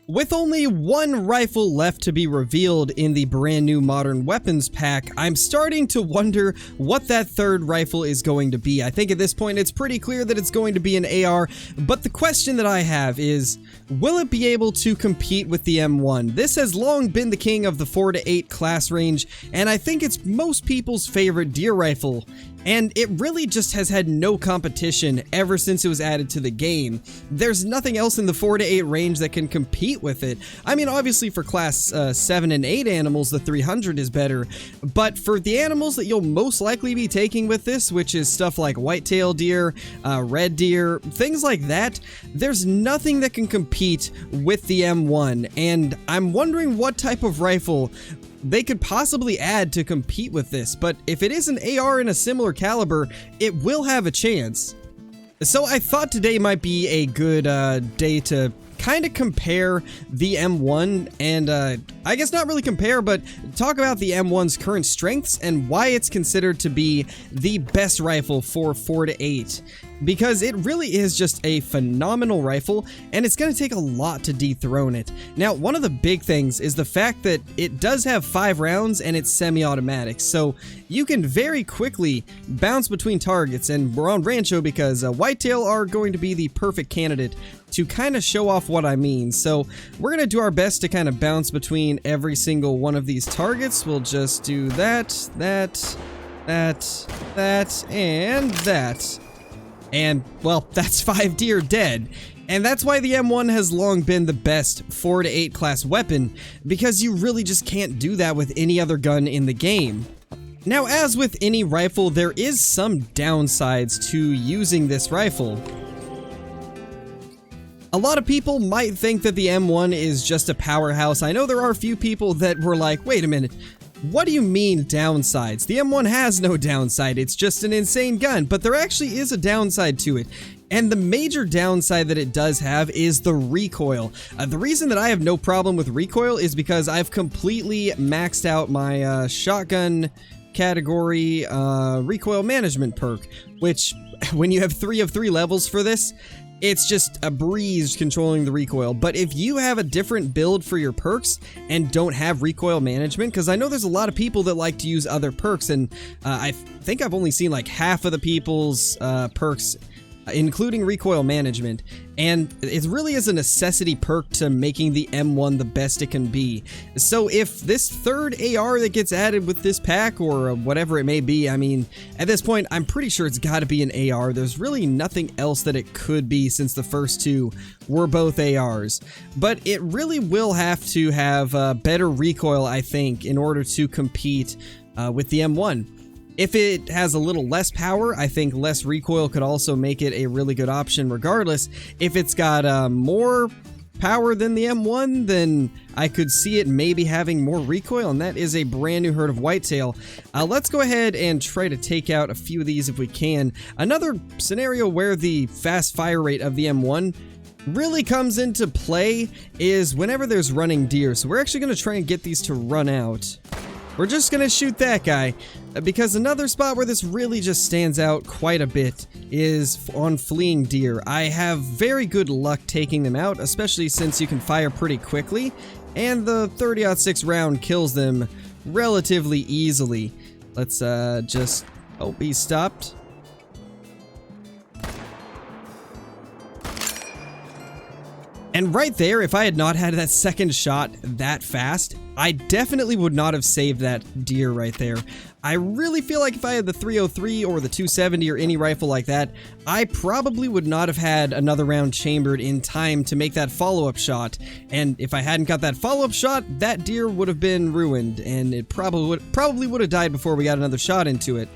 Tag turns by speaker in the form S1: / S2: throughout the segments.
S1: With only one rifle left to be revealed in the brand new Modern Weapons pack, I'm starting to wonder what that third rifle is going to be. I think at this point it's pretty clear that it's going to be an AR, but the question that I have is, will it be able to compete with the M1? This has long been the king of the 4 to 8 class range, and I think it's most people's favorite deer rifle. And it really just has had no competition ever since it was added to the game. There's nothing else in the 4 to 8 range that can compete with it. I mean, obviously for class 7 and 8 animals, the 300 is better, but for the animals that you'll most likely be taking with this, which is stuff like whitetail deer, red deer, things like that, there's nothing that can compete with the M1, and I'm wondering what type of rifle they could possibly add to compete with this, but if it is an AR in a similar caliber, it will have a chance. So I thought today might be a good day to kind of compare the M1 and I guess not really compare, but talk about the M1's current strengths and why it's considered to be the best rifle for 4 to 8. Because it really is just a phenomenal rifle, and it's going to take a lot to dethrone it. Now, one of the big things is the fact that it does have 5 rounds and it's semi-automatic, so you can very quickly bounce between targets, and we're on Rancho because whitetail are going to be the perfect candidate to kind of show off what I mean. So we're going to do our best to kind of bounce between every single one of these targets. We'll just do that, and that. And, well, that's 5 deer dead. And that's why the M1 has long been the best 4 to 8 class weapon, because you really just can't do that with any other gun in the game. Now, as with any rifle, there is some downsides to using this rifle. A lot of people might think that the M1 is just a powerhouse. I know there are a few people that were like, wait a minute, what do you mean downsides? The M1 has no downside, it's just an insane gun, but there actually is a downside to it. And the major downside that it does have is the recoil. The reason that I have no problem with recoil is because I've completely maxed out my shotgun category recoil management perk, which when you have 3 of 3 levels for this, it's just a breeze controlling the recoil. But if you have a different build for your perks and don't have recoil management, because I know there's a lot of people that like to use other perks, and I think I've only seen like half of the people's perks including recoil management, and it really is a necessity perk to making the M1 the best it can be. So if this third AR that gets added with this pack, or whatever it may be, I mean, at this point, I'm pretty sure it's got to be an AR. There's really nothing else that it could be since the first 2 were both ARs. But it really will have to have better recoil, I think, in order to compete with the M1. If it has a little less power, I think less recoil could also make it a really good option regardless. If it's got more power than the M1, then I could see it maybe having more recoil, and that is a brand new herd of whitetail. Let's go ahead and try to take out a few of these if we can. Another scenario where the fast fire rate of the M1 really comes into play is whenever there's running deer. So we're actually going to try and get these to run out. We're just gonna shoot that guy, because another spot where this really just stands out quite a bit is on fleeing deer. I have very good luck taking them out, especially since you can fire pretty quickly, and the 30-06 round kills them relatively easily. Let's just... oh, he's stopped. And right there, if I had not had that second shot that fast, I definitely would not have saved that deer right there. I really feel like if I had the 303 or the 270 or any rifle like that, I probably would not have had another round chambered in time to make that follow-up shot. And if I hadn't got that follow-up shot, that deer would have been ruined, and it probably would have died before we got another shot into it.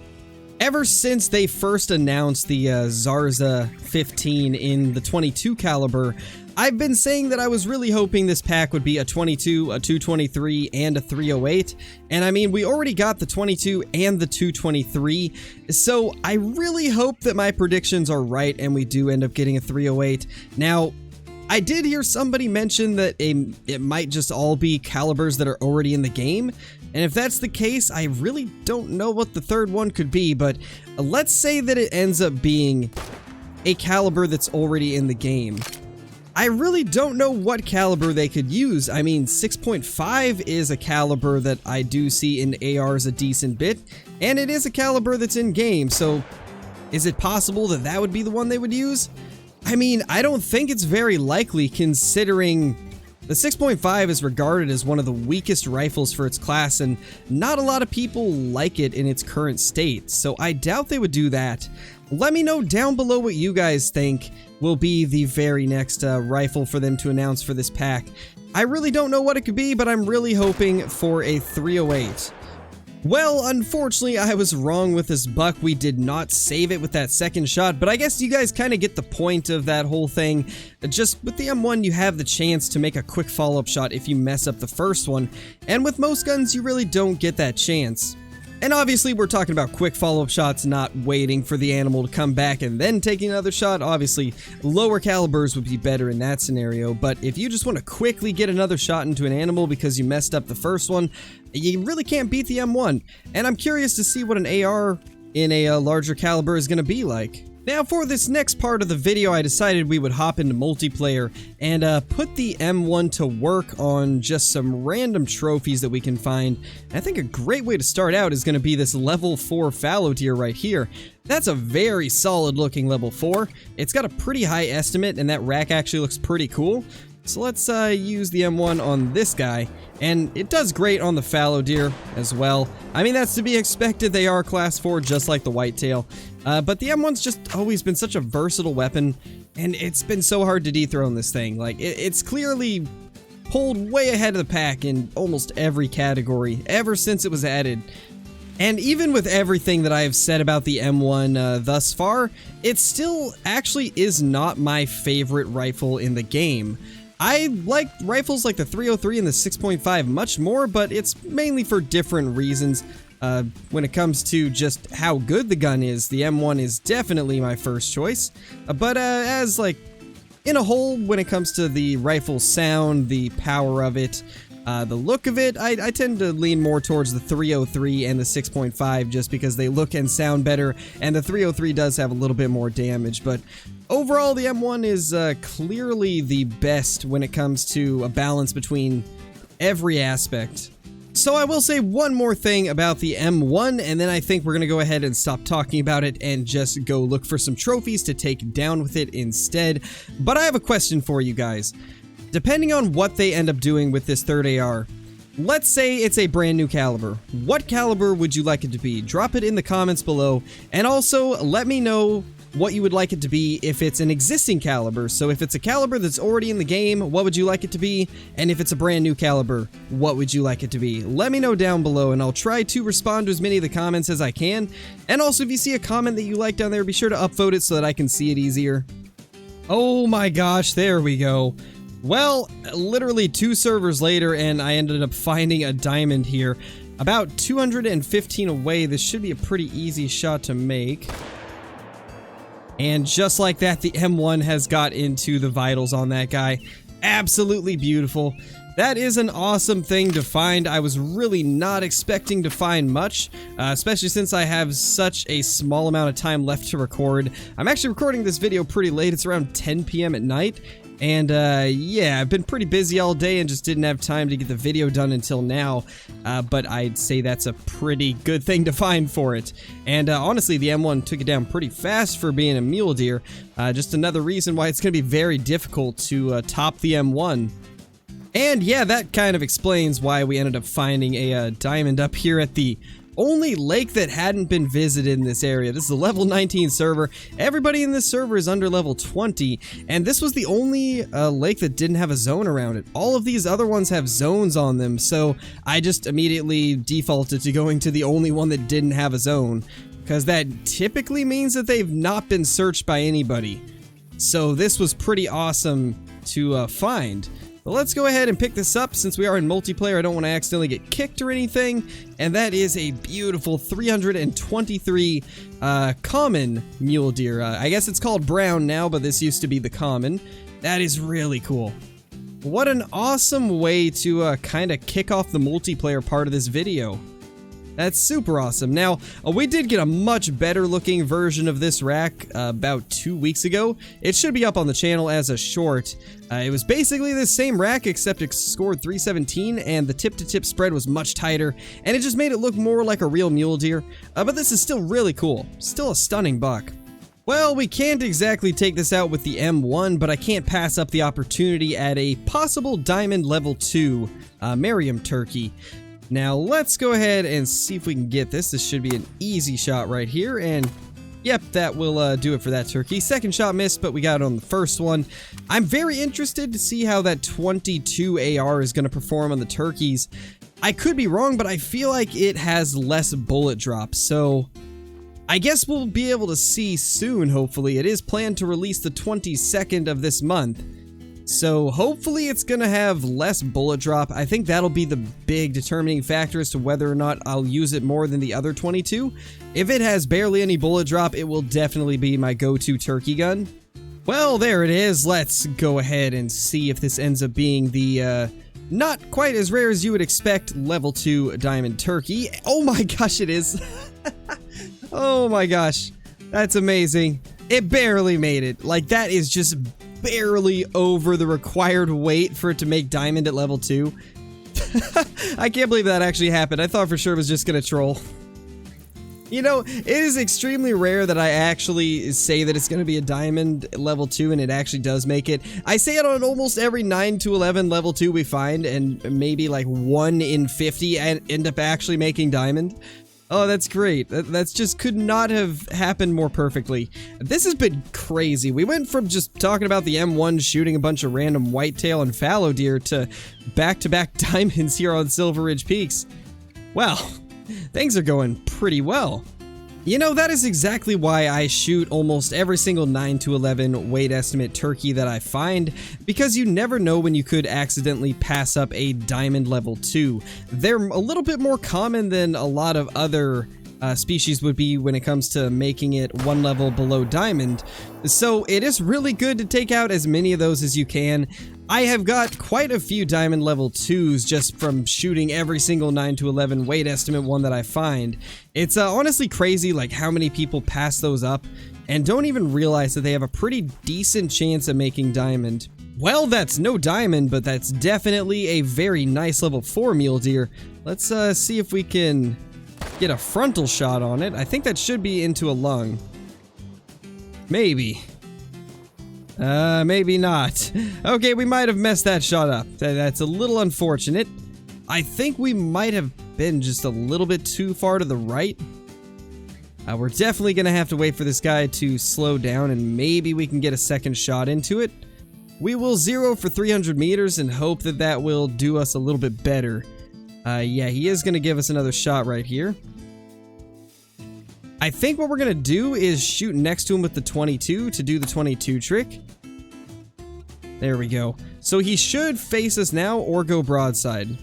S1: Ever since they first announced the Zarza 15 in the 22 caliber, I've been saying that I was really hoping this pack would be a 22, a 223, and a 308. And I mean, we already got the 22 and the 223, so I really hope that my predictions are right and we do end up getting a 308. Now, I did hear somebody mention that it might just all be calibers that are already in the game. And if that's the case, I really don't know what the third one could be, but let's say that it ends up being a caliber that's already in the game. I really don't know what caliber they could use. I mean, 6.5 is a caliber that I do see in ARs a decent bit, and it is a caliber that's in game, so is it possible that that would be the one they would use? I mean, I don't think it's very likely, considering the 6.5 is regarded as one of the weakest rifles for its class, and not a lot of people like it in its current state, so I doubt they would do that. Let me know down below what you guys think will be the very next rifle for them to announce for this pack. I really don't know what it could be, but I'm really hoping for a 308. Well, unfortunately, I was wrong with this buck. We did not save it with that second shot, but I guess you guys kind of get the point of that whole thing. Just with the M1, you have the chance to make a quick follow-up shot if you mess up the first one, and with most guns, you really don't get that chance. And obviously, we're talking about quick follow-up shots, not waiting for the animal to come back and then taking another shot. Obviously, lower calibers would be better in that scenario, but if you just want to quickly get another shot into an animal because you messed up the first one, you really can't beat the M1. And I'm curious to see what an AR in a larger caliber is going to be like. Now, for this next part of the video, I decided we would hop into multiplayer and put the M1 to work on just some random trophies that we can find. And I think a great way to start out is going to be this level 4 fallow deer right here. That's a very solid looking level 4. It's got a pretty high estimate, and that rack actually looks pretty cool. So let's use the M1 on this guy, and it does great on the fallow deer as well. I mean, that's to be expected. They are class 4 just like the whitetail. But the M1's just always been such a versatile weapon, and it's been so hard to dethrone this thing. Like, it's clearly pulled way ahead of the pack in almost every category ever since it was added. And even with everything that I have said about the M1 thus far, it still actually is not my favorite rifle in the game. I like rifles like the 303 and the 6.5 much more, but it's mainly for different reasons. When it comes to just how good the gun is, the M1 is definitely my first choice. But as like in a whole, when it comes to the rifle sound, the power of it, the look of it, I tend to lean more towards the 303 and the 6.5 just because they look and sound better, and the 303 does have a little bit more damage, but overall the M1 is clearly the best when it comes to a balance between every aspect. So I will say one more thing about the M1, and then I think we're going to go ahead and stop talking about it and just go look for some trophies to take down with it instead. But I have a question for you guys. Depending on what they end up doing with this third AR, let's say it's a brand new caliber. What caliber would you like it to be? Drop it in the comments below, and also let me know what you would like it to be if it's an existing caliber. So if it's a caliber that's already in the game, what would you like it to be? And if it's a brand new caliber, what would you like it to be? Let me know down below, and I'll try to respond to as many of the comments as I can. And also, if you see a comment that you like down there, be sure to upvote it so that I can see it easier. Oh my gosh, there we go. Well, literally 2 servers later, and I ended up finding a diamond here. About 215 away, this should be a pretty easy shot to make. And just like that, the M1 has got into the vitals on that guy. Absolutely beautiful. That is an awesome thing to find. I was really not expecting to find much, especially since I have such a small amount of time left to record. I'm actually recording this video pretty late. It's around 10 p.m. at night. And yeah, I've been pretty busy all day and just didn't have time to get the video done until now. But I'd say that's a pretty good thing to find for it. And honestly, the M1 took it down pretty fast for being a mule deer. Just another reason why it's going to be very difficult to top the M1. And yeah, that kind of explains why we ended up finding a diamond up here at the only lake that hadn't been visited in this area. This is a level 19 server. Everybody in this server is under level 20, and this was the only lake that didn't have a zone around it. All of these other ones have zones on them, so I just immediately defaulted to going to the only one that didn't have a zone, because that typically means that they've not been searched by anybody. So this was pretty awesome to find. But let's go ahead and pick this up. Since we are in multiplayer, I don't want to accidentally get kicked or anything. And that is a beautiful 323 common mule deer. I guess it's called brown now, but this used to be the common. That is really cool. What an awesome way to kind of kick off the multiplayer part of this video. That's super awesome. Now, we did get a much better looking version of this rack about 2 weeks ago. It should be up on the channel as a short. It was basically the same rack except it scored 317 and the tip-to-tip spread was much tighter and it just made it look more like a real mule deer. But this is still really cool. Still a stunning buck. Well, we can't exactly take this out with the M1, but I can't pass up the opportunity at a possible Diamond Level 2 Merriam turkey. Now, let's go ahead and see if we can get this. This should be an easy shot right here, and yep, that will do it for that turkey. Second shot missed, but we got it on the first one. I'm very interested to see how that 22 AR is going to perform on the turkeys. I could be wrong, but I feel like it has less bullet drop, so I guess we'll be able to see soon, hopefully. It is planned to release the 22nd of this month. So hopefully it's gonna have less bullet drop. I think that'll be the big determining factor as to whether or not I'll use it more than the other 22. If it has barely any bullet drop, it will definitely be my go-to turkey gun. Well, there it is. Let's go ahead and see if this ends up being the, not quite as rare as you would expect, level 2 diamond turkey. Oh my gosh, it is. Oh my gosh. That's amazing. It barely made it. Like, that is just barely over the required weight for it to make diamond at level 2. I can't believe that actually happened. I thought for sure it was just gonna troll. You know, it is extremely rare that I actually say that it's gonna be a diamond level 2 and it actually does make it. I say it on almost every 9 to 11 level 2 we find, and maybe like 1 in 50 end up actually making diamond. Oh, that's great. That's just could not have happened more perfectly. This has been crazy. We went from just talking about the M1 shooting a bunch of random whitetail and fallow deer to back-to-back diamonds here on Silver Ridge Peaks. Well, things are going pretty well. You know, that is exactly why I shoot almost every single 9 to 11 weight estimate turkey that I find, because you never know when you could accidentally pass up a diamond level 2. They're a little bit more common than a lot of other species would be when it comes to making it one level below diamond. So it is really good to take out as many of those as you can. I have got quite a few diamond level 2s just from shooting every single 9 to 11 weight estimate one that I find. It's honestly crazy like how many people pass those up and don't even realize that they have a pretty decent chance of making diamond. Well, that's no diamond, but that's definitely a very nice level 4 mule deer. Let's see if we can get a frontal shot on it. I think that should be into a lung. Maybe. Maybe not. Okay, we might have messed that shot up. That's a little unfortunate. I think we might have been just a little bit too far to the right. We're definitely gonna have to wait for this guy to slow down and maybe we can get a second shot into it. We will zero for 300 meters and hope that that will do us a little bit better. Yeah, he is gonna give us another shot right here. I think what we're gonna do is shoot next to him with the 22 to do the 22 trick. There we go. So he should face us now or go broadside.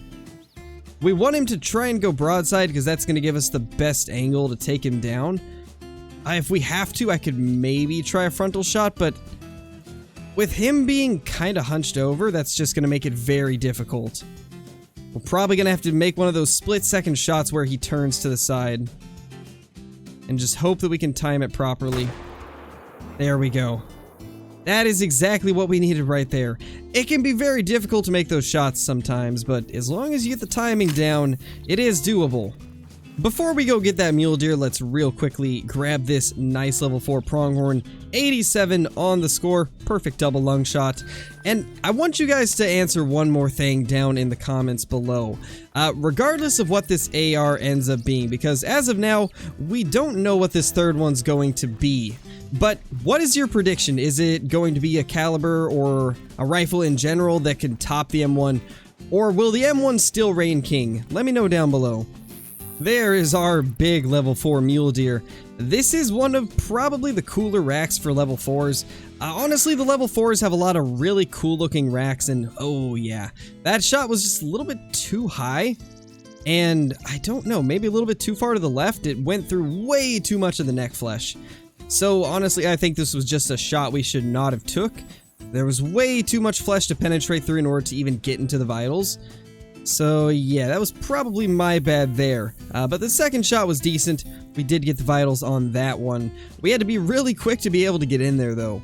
S1: We want him to try and go broadside because that's gonna give us the best angle to take him down. If we have to, I could maybe try a frontal shot, but with him being kinda hunched over, that's just gonna make it very difficult. We're probably gonna have to make one of those split-second shots where he turns to the side. And just hope that we can time it properly. There we go. That is exactly what we needed right there. It can be very difficult to make those shots sometimes, but as long as you get the timing down, it is doable. Before we go get that mule deer, let's real quickly grab this nice level 4 pronghorn. 87 on the score, perfect double lung shot. And I want you guys to answer one more thing down in the comments below. Regardless of what this AR ends up being, because as of now, we don't know what this third one's going to be. But what is your prediction? Is it going to be a caliber or a rifle in general that can top the M1? Or will the M1 still reign king? Let me know down below. There is our big level 4 mule deer. This is one of probably the cooler racks for level 4s. Honestly, the level 4s have a lot of really cool looking racks, and oh yeah, that shot was just a little bit too high. And I don't know, maybe a little bit too far to the left. It went through way too much of the neck flesh. So honestly, I think this was just a shot we should not have took. There was way too much flesh to penetrate through in order to even get into the vitals. So yeah, that was probably my bad there. But the second shot was decent. We did get the vitals on that one. We had to be really quick to be able to get in there though.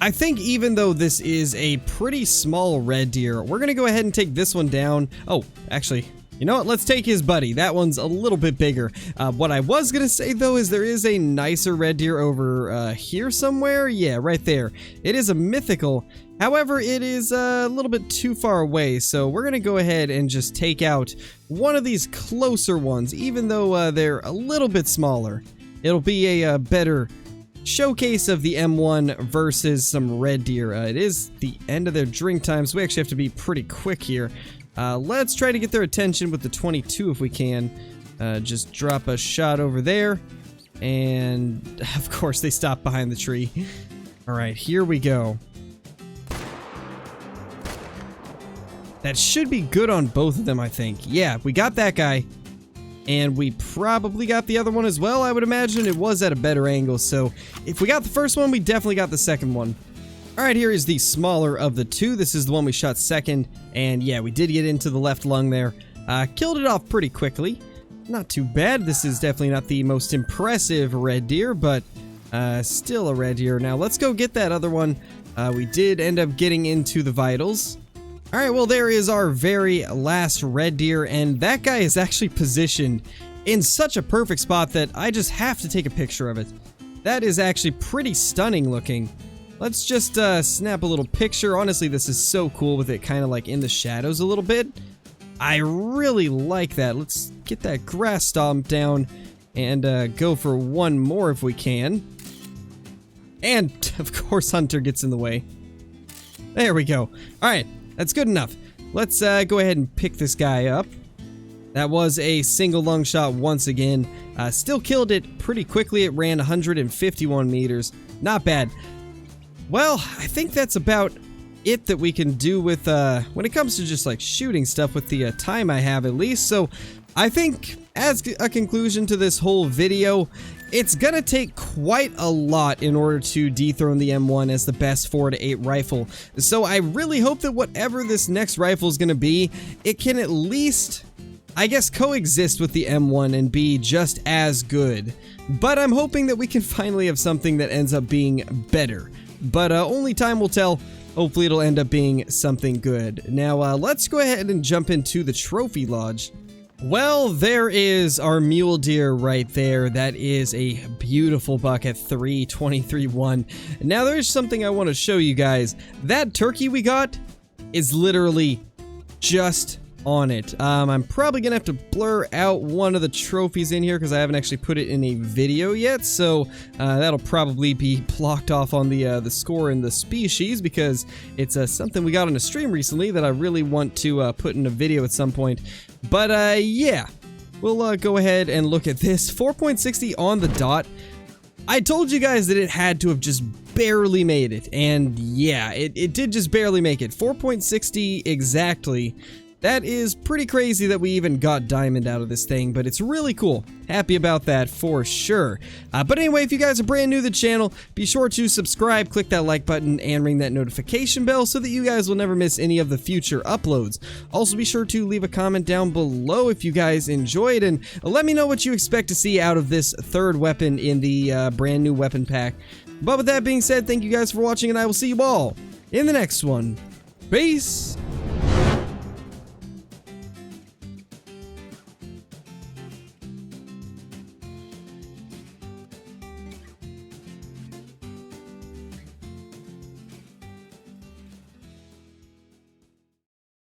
S1: I think even though this is a pretty small red deer, we're gonna go ahead and take this one down. Oh, actually, you know what? Let's take his buddy. That one's a little bit bigger. What I was gonna say though is there is a nicer red deer over here somewhere. Yeah, right there. It is a mythical. However, it is a little bit too far away, so we're gonna go ahead and just take out one of these closer ones, even though they're a little bit smaller. It'll be a better showcase of the M1 versus some red deer. It is the end of their drink time, so we actually have to be pretty quick here. Let's try to get their attention with the 22 if we can. Just drop a shot over there, and of course they stop behind the tree. Alright, here we go. That should be good on both of them, I think. Yeah, we got that guy. And we probably got the other one as well, I would imagine. It was at a better angle, so if we got the first one, we definitely got the second one. Alright, here is the smaller of the two. This is the one we shot second, and yeah, we did get into the left lung there. Killed it off pretty quickly. Not too bad. This is definitely not the most impressive red deer, but still a red deer. Now, let's go get that other one. We did end up getting into the vitals. Alright, well there is our very last red deer, and that guy is actually positioned in such a perfect spot that I just have to take a picture of it. That is actually pretty stunning looking. Let's just snap a little picture. Honestly, this is so cool with it kind of like in the shadows a little bit. I really like that. Let's get that grass stomp down and go for one more if we can. And, of course, Hunter gets in the way. There we go. Alright. That's good enough. Let's go ahead and pick this guy up. That was a single lung shot once again. Still killed it pretty quickly. It ran 151 meters. Not bad. Well, I think that's about it that we can do with when it comes to just like shooting stuff with the time I have at least. So I think as a conclusion to this whole video, it's gonna take quite a lot in order to dethrone the M1 as the best 4 to 8 rifle. So I really hope that whatever this next rifle is gonna be, it can at least, I guess, coexist with the M1 and be just as good. But I'm hoping that we can finally have something that ends up being better. But only time will tell. Hopefully it'll end up being something good. Now let's go ahead and jump into the trophy lodge. Well, there is our mule deer right there. That is a beautiful buck at 323.1. Now there's something I want to show you guys. That turkey we got is literally just on it. I'm probably gonna have to blur out one of the trophies in here because I haven't actually put it in a video yet, so that'll probably be blocked off on the score and the species because it's something we got on a stream recently that I really want to put in a video at some point. But yeah, we'll go ahead and look at this. 4.60 on the dot. I told you guys that it had to have just barely made it, and yeah, it did just barely make it. 4.60 exactly. That is pretty crazy that we even got diamond out of this thing, but it's really cool. Happy about that for sure. But anyway, if you guys are brand new to the channel, be sure to subscribe, click that like button, and ring that notification bell so that you guys will never miss any of the future uploads. Also, be sure to leave a comment down below if you guys enjoyed, and let me know what you expect to see out of this third weapon in the brand new weapon pack. But with that being said, thank you guys for watching, and I will see you all in the next one. Peace!